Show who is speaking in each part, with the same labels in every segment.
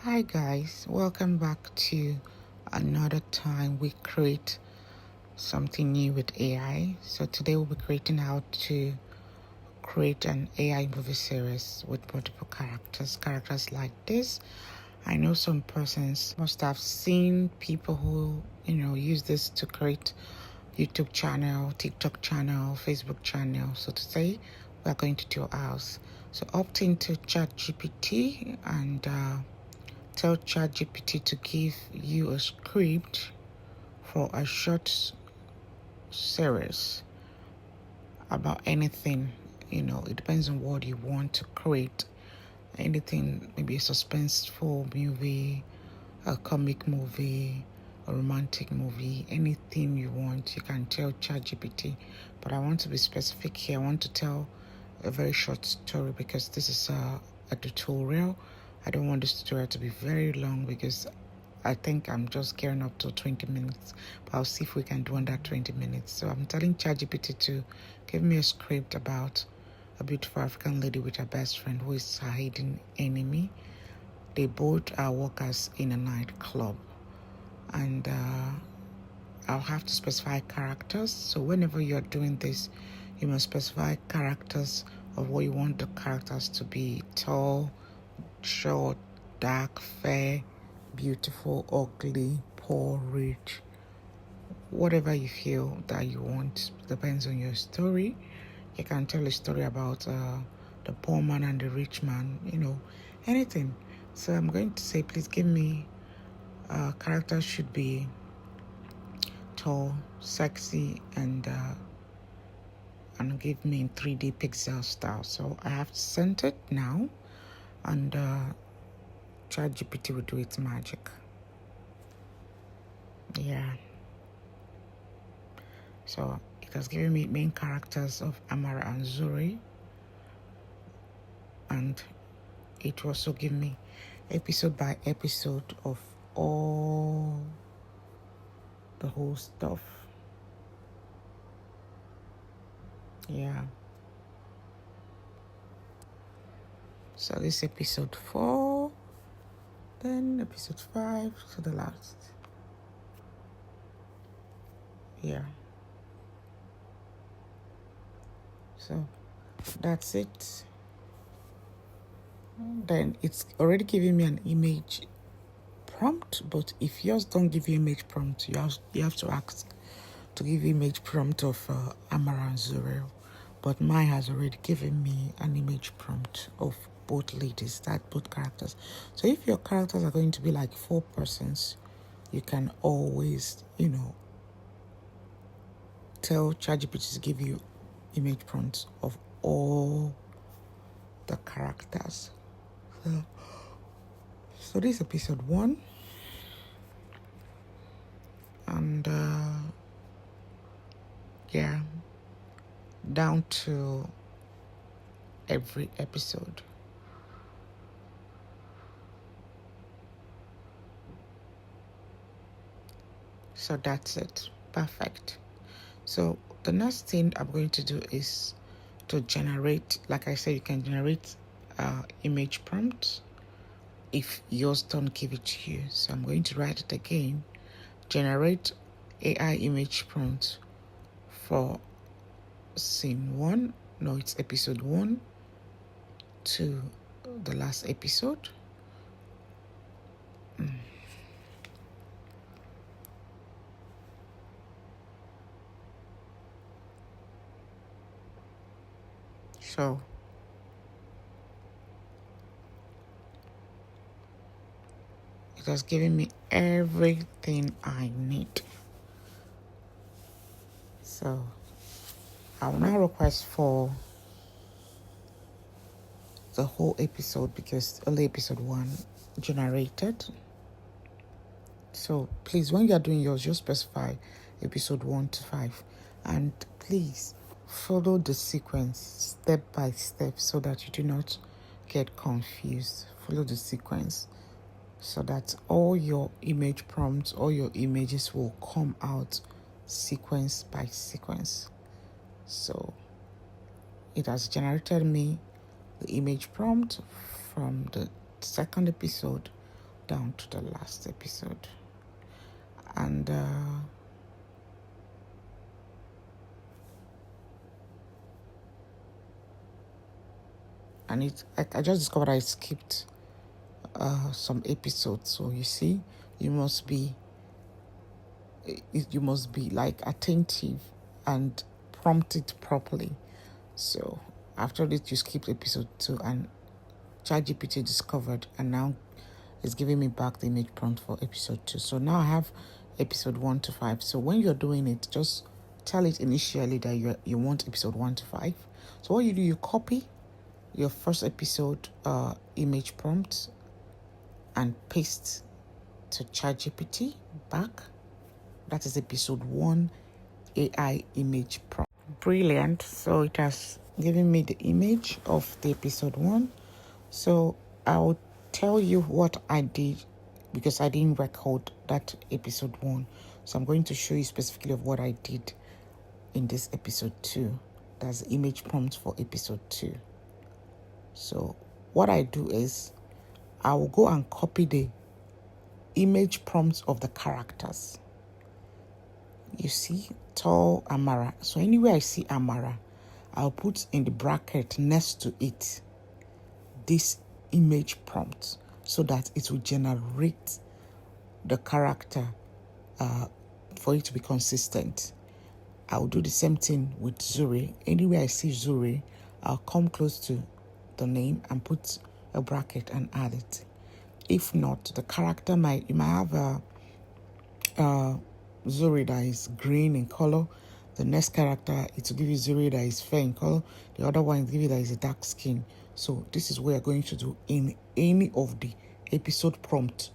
Speaker 1: Hi guys, welcome back to another time we create something new with AI. So today we'll be creating how to create an AI movie series with multiple characters like this. I know some persons must have seen people who use this to create YouTube channel, TikTok channel, Facebook channel. So today we are going to do ours. So opt into ChatGPT and tell ChatGPT to give you a script for a short series about anything. It depends on what you want to create. Anything, maybe a suspenseful movie, a comic movie, a romantic movie, anything you want, you can tell ChatGPT. But I want to be specific here. I want to tell a very short story because this is a tutorial. I don't want this tutorial to be very long because I think I'm just gearing up to 20 minutes, but I'll see if we can do under 20 minutes. So I'm telling ChatGPT to give me a script about a beautiful African lady with her best friend who is her hidden enemy. They both are workers in a nightclub, and I'll have to specify characters. So whenever you're doing this, you must specify characters of what you want the characters to be: tall, short, dark, fair, beautiful, ugly, poor, rich. Whatever you feel that you want depends on your story. You can tell a story about the poor man and the rich man, anything. So I'm going to say, please give me characters should be tall, sexy, and give me in 3D pixel style. So I have sent it now, and ChatGPT will do its magic. Yeah. So it has given me main characters of Amara and Zuri, and it also give me episode by episode of all the whole stuff. Yeah. So this episode 4, then episode 5 to the last. Yeah. So that's it. Then it's already giving me an image prompt, but if yours don't give you image prompt, you have to ask to give image prompt of Amara and Zuriel. But mine has already given me an image prompt of both ladies, that both characters. So if your characters are going to be like 4 persons, you can always, tell ChatGPT to give you image prompts of all the characters. So this is episode 1, and yeah, down to every episode. So that's it. Perfect. So the next thing I'm going to do is to generate, like I said, you can generate image prompts if yours don't give it to you. So I'm going to write it again. Generate AI image prompt for scene 1. No, it's episode 1 to the last episode. So it has given me everything I need. So I will now request for the whole episode because only episode 1 generated. So please, when you are doing yours, just specify episode 1 to 5, and please follow the sequence step by step so that you do not get confused. Follow the sequence so that all your image prompts, all your images will come out sequence by sequence. So it has generated me the image prompt from the second episode down to the last episode. And I just discovered I skipped some episodes. So you see, you must be like attentive and prompted properly. So after this, you skipped episode 2, and ChatGPT discovered, and now it's giving me back the image prompt for episode 2. So now I have episode 1 to 5. So when you're doing it, just tell it initially that you want episode 1 to 5. So what you do, you copy your first episode image prompt and paste to ChatGPT back. That is episode 1 AI image prompt. Brilliant. So it has given me the image of the episode 1. So I'll tell you what I did, because I didn't record that episode 1. So I'm going to show you specifically of what I did in this episode 2. That's the image prompt for episode 2. So what I do is I will go and copy the image prompts of the characters. You see, tall Amara. So anywhere I see Amara, I'll put in the bracket next to it this image prompt, so that it will generate the character for it to be consistent. I'll do the same thing with Zuri. Anywhere I see Zuri, I'll come close to the name and put a bracket and add it. If not, the character you might have a Zuri that is green in color. The next character, it will give you Zuri that is fair in color. The other one will give you that is a dark skin. So this is what you're going to do in any of the episode prompt.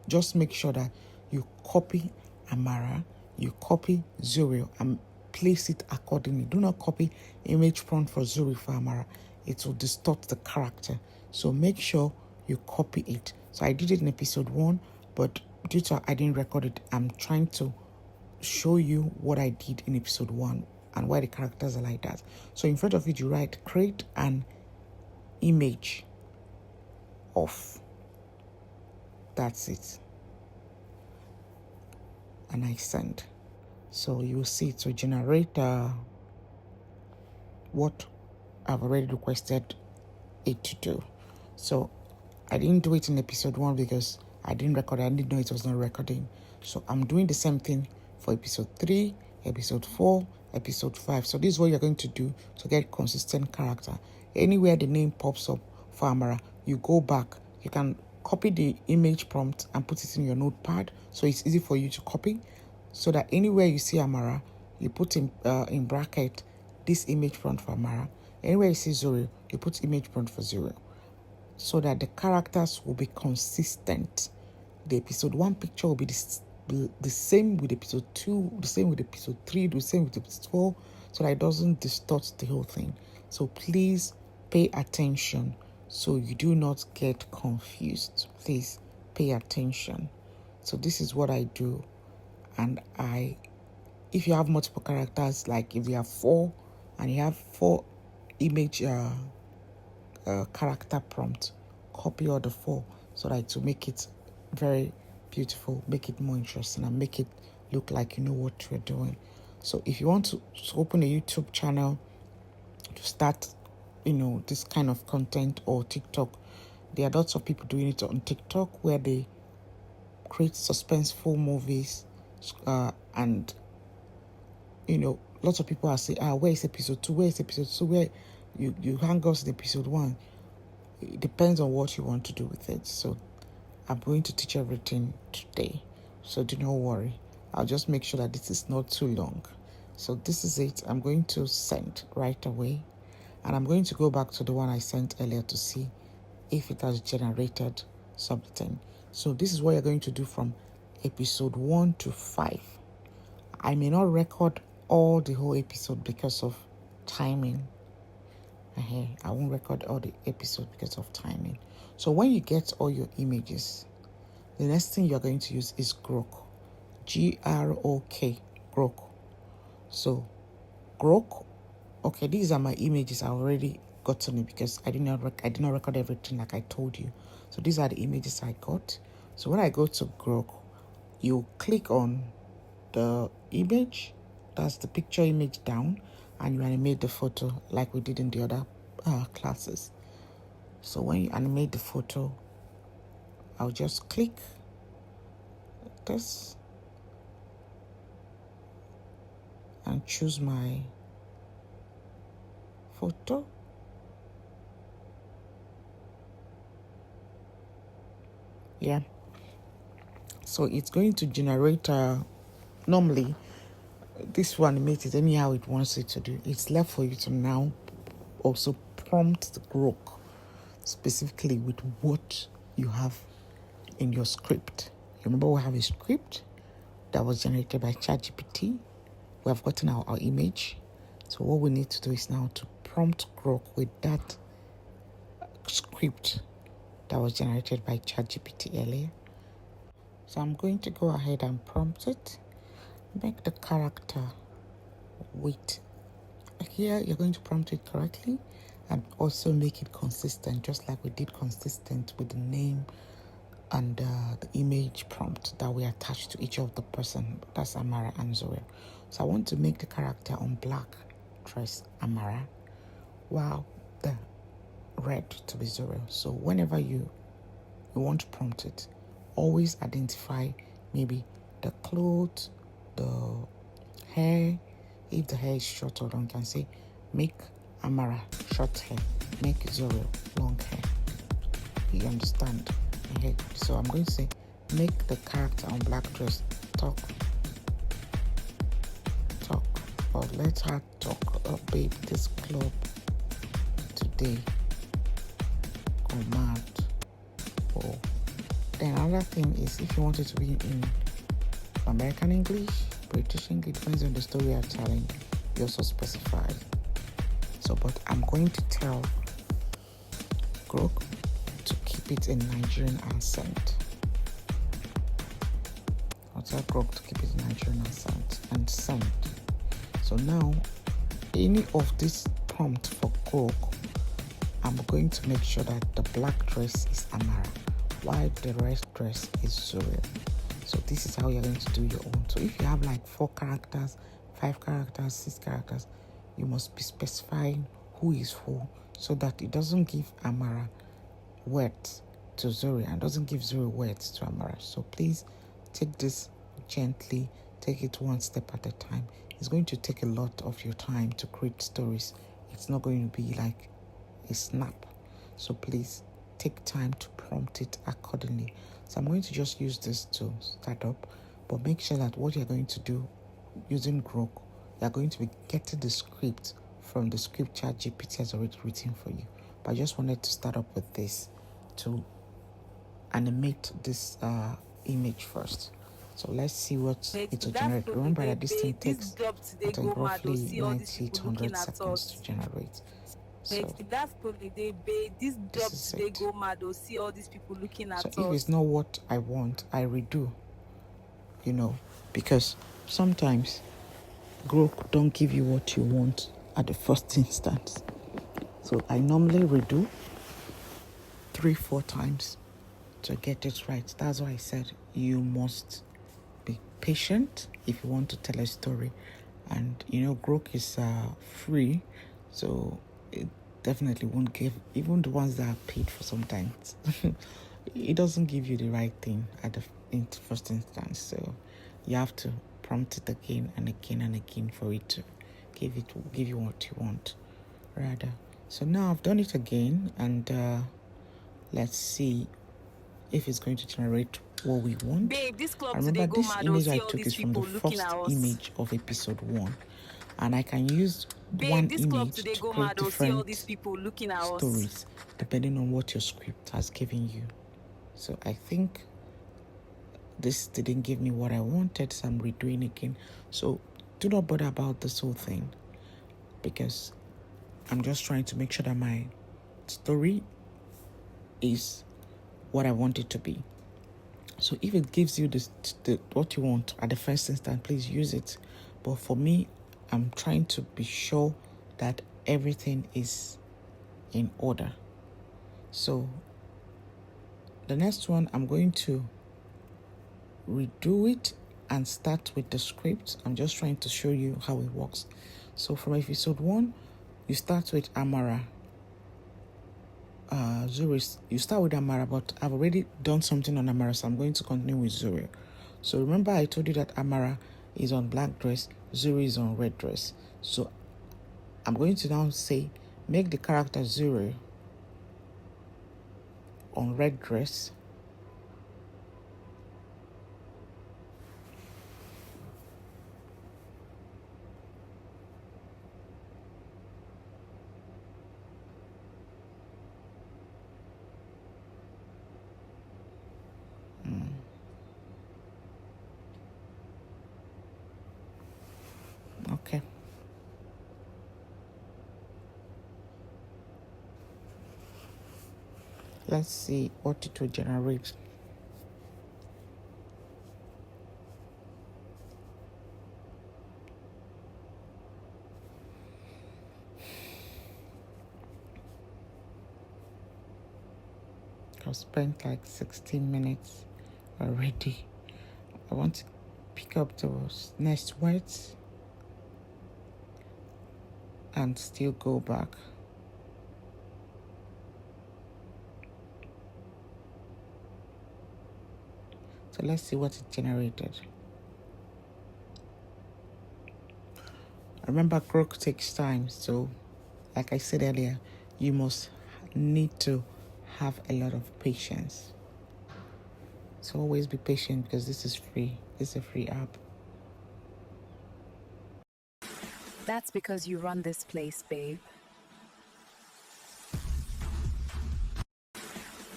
Speaker 1: Just make sure that you copy Amara, you copy Zuri, and place it accordingly. Do not copy image prompt for Zuri for Amara. It will distort the character. So make sure you copy it. So I did it in episode 1, but due to I didn't record it, I'm trying to show you what I did in episode 1 and why the characters are like that. So in front of it, you write create an image of. That's it. And I send. So you will see it will generate what I've already requested it to do. So I didn't do it in episode 1 because I didn't record it. I didn't know it was not recording. So I'm doing the same thing for episode 3, episode 4, episode 5. So this is what you're going to do to get consistent character. Anywhere the name pops up for Amara, you go back. You can copy the image prompt and put it in your notepad, so it's easy for you to copy, so that anywhere you see Amara, you put in bracket this image prompt for Amara. Anywhere you see Zuri, you put image prompt for Zuri, so that the characters will be consistent. The episode 1 picture will be the same with episode 2, the same with episode 3, the same with episode 4, so that it doesn't distort the whole thing. So please pay attention so you do not get confused. Please pay attention. So this is what I do. And if you have multiple characters, like if you have 4 and you have 4 image character prompt, copy all the 4 so that to make it very beautiful, make it more interesting, and make it look like you know what you're doing. So if you want to open a YouTube channel to start, this kind of content, or TikTok, there are lots of people doing it on TikTok where they create suspenseful movies, and lots of people are saying, where is episode 2, where is episode 2, where you hang us in episode 1. It depends on what you want to do with it. So I'm going to teach everything today, so do not worry. I'll just make sure that this is not too long. So this is it. I'm going to send right away, and I'm going to go back to the one I sent earlier to see if it has generated something. So this is what you're going to do from episode 1 to 5. I may not record all the whole episode because of timing. I won't record all the episode because of timing. So when you get all your images, the next thing you're going to use is Grok. Grok. Grok. So Grok. Okay, these are my images. I already gotten it because I did not record everything like I told you. So these are the images I got. So when I go to Grok, you click on the image, that's the picture image down, and you animate the photo like we did in the other classes. So when you animate the photo, I'll just click this and choose my photo. Yeah. So it's going to generate, normally, this will animate it anyhow it wants it to do. It's left for you to now also prompt the Grok specifically with what you have in your script. You remember we have a script that was generated by ChatGPT. We have gotten our image. So what we need to do is now to prompt Grok with that script that was generated by ChatGPT earlier. So I'm going to go ahead and prompt it. Make the character with, here you're going to prompt it correctly and also make it consistent, just like we did consistent with the name and the image prompt that we attached to each of the person. That's Amara and Zoe. So I want to make the character on black dress Amara, while the red to be Zoe. So whenever you want to prompt it, always identify maybe the clothes, the hair. If the hair is short or long, you can say make Amara short hair, make Zoe long hair. You understand? Okay. So I'm going to say make the character on black dress talk, or let her talk. Oh babe, this club today go mad. Oh, then another thing is, if you want it to be in American English, British English, depends on the story you're telling, you also specify. So, but I'm going to tell Grok to keep it in Nigerian accent. I'll tell Grok to keep it in Nigerian accent and send. So now, any of this prompt for Grok, I'm going to make sure that the black dress is Amara, while the red dress is Zoe. So this is how you're going to do your own. So if you have like 4 characters, 5 characters, 6 characters, you must be specifying who is who, so that it doesn't give Amara words to Zoe and doesn't give Zoe words to Amara. So please take this gently, take it one step at a time. It's going to take a lot of your time to create stories. It's not going to be like a snap. So please take time to prompt it accordingly. So I'm going to just use this to start up, but make sure that what you're going to do using Grok, you're going to be getting the script from the script ChatGPT has already written for you. But I just wanted to start up with this to animate this image first. So let's see what it will generate. Remember that this thing takes roughly 90 to 100 seconds to generate. So
Speaker 2: that's probably this job today go mad or see all these people looking at us.
Speaker 1: So if it's not what I want, I redo. Because sometimes Grok don't give you what you want at the first instance. So I normally redo 3-4 times to get it right. That's why I said you must be patient if you want to tell a story. And Grok is free, so it definitely won't give, even the ones that are paid for sometimes. It doesn't give you the right thing at the first instance. So you have to prompt it again and again and again for it to give you what you want, rather. So now I've done it again, and let's see if it's going to generate what we want.
Speaker 2: Babe, this club
Speaker 1: remember,
Speaker 2: today
Speaker 1: this image I took is from the first image of episode 1, and I can use one image to create different stories depending on what your script has given you. So I think this didn't give me what I wanted, so I'm redoing again. So do not bother about this whole thing, because I'm just trying to make sure that my story is what I want it to be. So if it gives you what you want at the first instance, please use it. But for me, I'm trying to be sure that everything is in order. So the next one, I'm going to redo it and start with the script. I'm just trying to show you how it works. So from episode 1, you start with Amara. Zuri, you start with Amara, but I've already done something on Amara, so I'm going to continue with Zuri. So remember I told you that Amara is on black dress, Zuri is on red dress. So I'm going to now say, make the character Zuri on red dress. Okay. Let's see what it will generate. I've spent like 16 minutes already. I want to pick up those next words and still go back. So let's see what it generated. Remember, growth takes time. So like I said earlier, you must need to have a lot of patience. So always be patient because this is free. This is a free app.
Speaker 3: That's because you run this place, babe.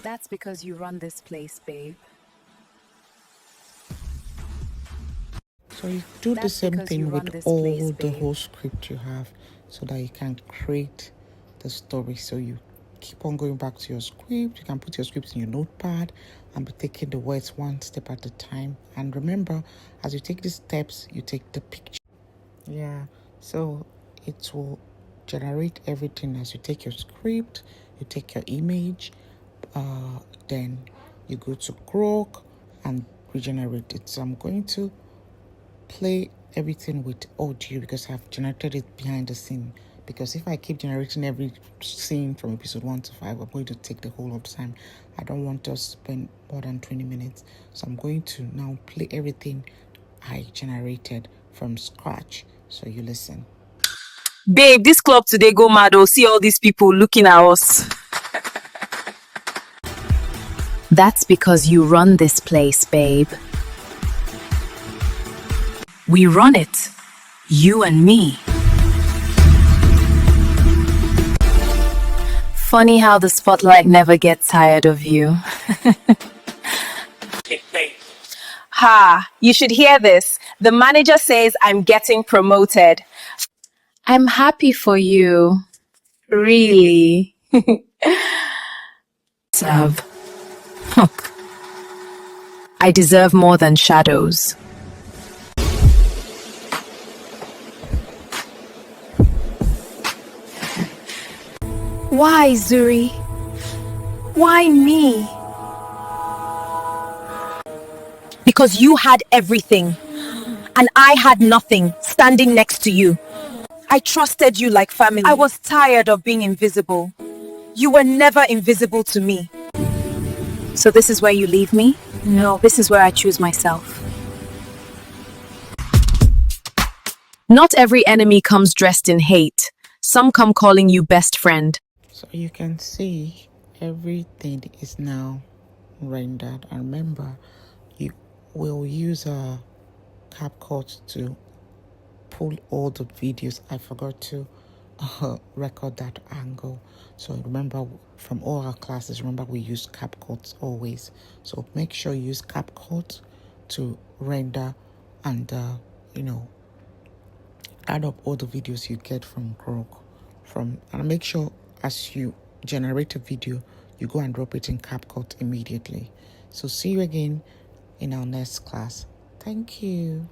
Speaker 3: That's because you run this place, babe.
Speaker 1: So you do the same thing with all the whole script you have so that you can create the story. So you keep on going back to your script. You can put your script in your notepad and be taking the words one step at a time. And remember, as you take these steps, you take the picture. Yeah, so it will generate everything as you take your script, you take your image, then you go to Grok and regenerate it. So I'm going to play everything with audio because I've generated it behind the scene. Because if I keep generating every scene from episode 1 to 5, I'm going to take the whole of the time. I don't want us to spend more than 20 minutes. So I'm going to now play everything I generated from scratch. So you listen.
Speaker 2: Babe, this club today go mad. Oh, see all these people looking at us.
Speaker 3: That's because you run this place, babe. We run it. You and me. Funny how the spotlight never gets tired of you.
Speaker 2: Ha, you should hear this. The manager says I'm getting promoted.
Speaker 3: I'm happy for you. Really? I deserve more than shadows. Why, Zuri? Why me?
Speaker 2: Because you had everything, and I had nothing standing next to you. I trusted you like family. I was tired of being invisible. You were never invisible to me.
Speaker 3: So this is where you leave me? No, this is where I choose myself. Not every enemy comes dressed in hate. Some come calling you best friend.
Speaker 1: So you can see everything is now rendered. And remember, you will use a CapCut to pull all the videos. I forgot to record that angle. So remember, from all our classes, remember we use CapCut always. So make sure you use CapCut to render and add up all the videos you get from Grok. And make sure as you generate a video, you go and drop it in CapCut immediately. So see you again in our next class. Thank you.